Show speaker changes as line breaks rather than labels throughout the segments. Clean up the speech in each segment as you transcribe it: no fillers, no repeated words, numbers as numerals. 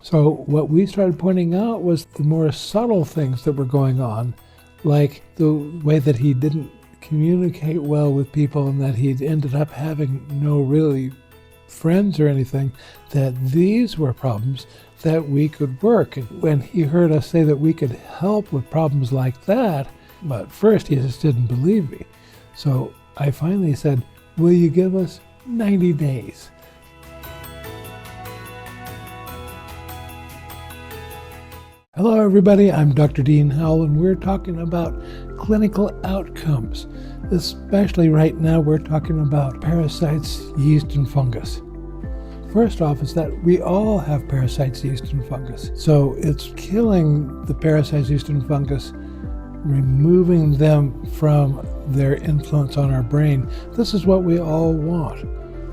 So what we started pointing out was the more subtle things that were going on, like the way that he didn't communicate well with people and that he'd ended up having no really friends or anything, that these were problems that we could work. And when he heard us say that we could help with problems like that, but at first he just didn't believe me. So I finally said, will you give us 90 days? Hello everybody, I'm Dr. Dean Howell, and we're talking about clinical outcomes. Especially right now, we're talking about parasites, yeast, and fungus. First off is that we all have parasites, yeast, and fungus. So it's killing the parasites, yeast, and fungus, removing them from their influence on our brain. This is what we all want.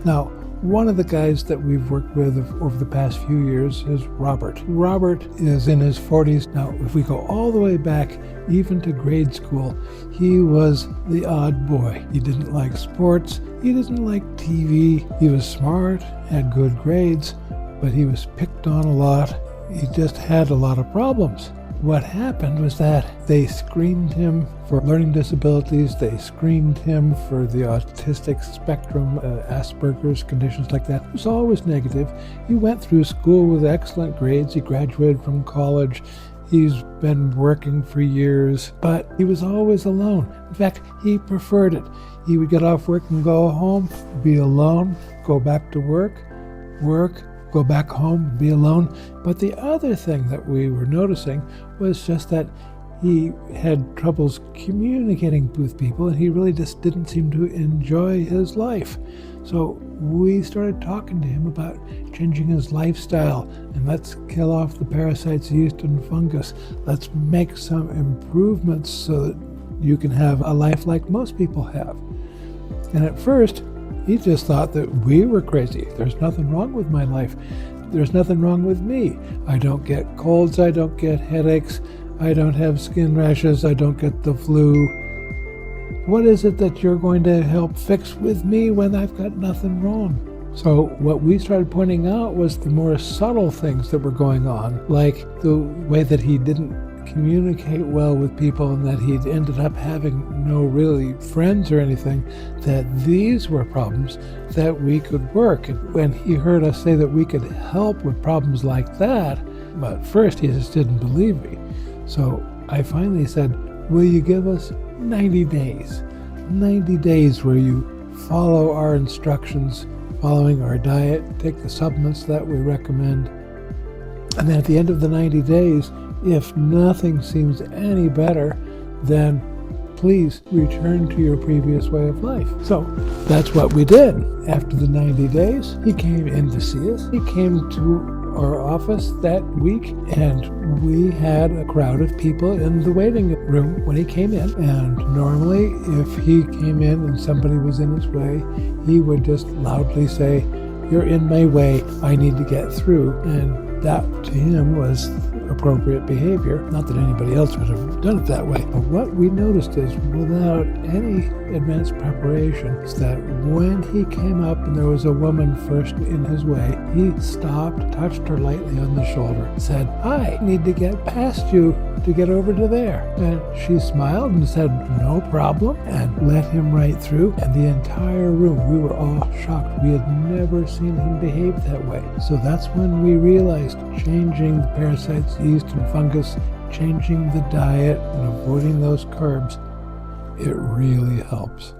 Now, one of the guys that we've worked with over the past few years is Robert. Robert is in his 40s. Now, if we go all the way back, even to grade school, he was the odd boy. He didn't like sports. He didn't like TV. He was smart, had good grades, but he was picked on a lot. He just had a lot of problems. What happened was that they screened him for learning disabilities. They screened him for the autistic spectrum, Asperger's, conditions like that. It was always negative. He went through school with excellent grades. He graduated from college. He's been working for years, but he was always alone. In fact, he preferred it. He would get off work and go home, be alone, go back to work, go back home, be alone. But the other thing that we were noticing was just that he had troubles communicating with people, and he really just didn't seem to enjoy his life. So we started talking to him about changing his lifestyle, and let's kill off the parasites, yeast, and fungus. Let's make some improvements so that you can have a life like most people have. And at first, he just thought that we were crazy. There's nothing wrong with my life. There's nothing wrong with me. I don't get colds. I don't get headaches. I don't have skin rashes. I don't get the flu. What is it that you're going to help fix with me when I've got nothing wrong? So what we started pointing out was the more subtle things that were going on, like the way that he didn't communicate well with people and that he'd ended up having no really friends or anything, that these were problems that we could work. And when he heard us say that we could help with problems like that, but at first he just didn't believe me. So I finally said, will you give us 90 days? 90 days where you follow our instructions, following our diet, take the supplements that we recommend. And then at the end of the 90 days, if nothing seems any better, then please return to your previous way of life. So that's what we did. After the 90 days, he came in to see us. He came to our office that week, and we had a crowd of people in the waiting room when he came in. And normally, if he came in and somebody was in his way, he would just loudly say, "You're in my way, I need to get through." And that to him was appropriate behavior. Not that anybody else would have done it that way. But what we noticed is, without any advanced preparation, is that when he came up and there was a woman first in his way, he stopped, touched her lightly on the shoulder, said, "I need to get past you to get over to there." And she smiled and said, "No problem," and let him right through. And the entire room, we were all shocked. We had never seen him behave that way. So that's when we realized changing the parasites, yeast, and fungus, changing the diet and avoiding those carbs, it really helps.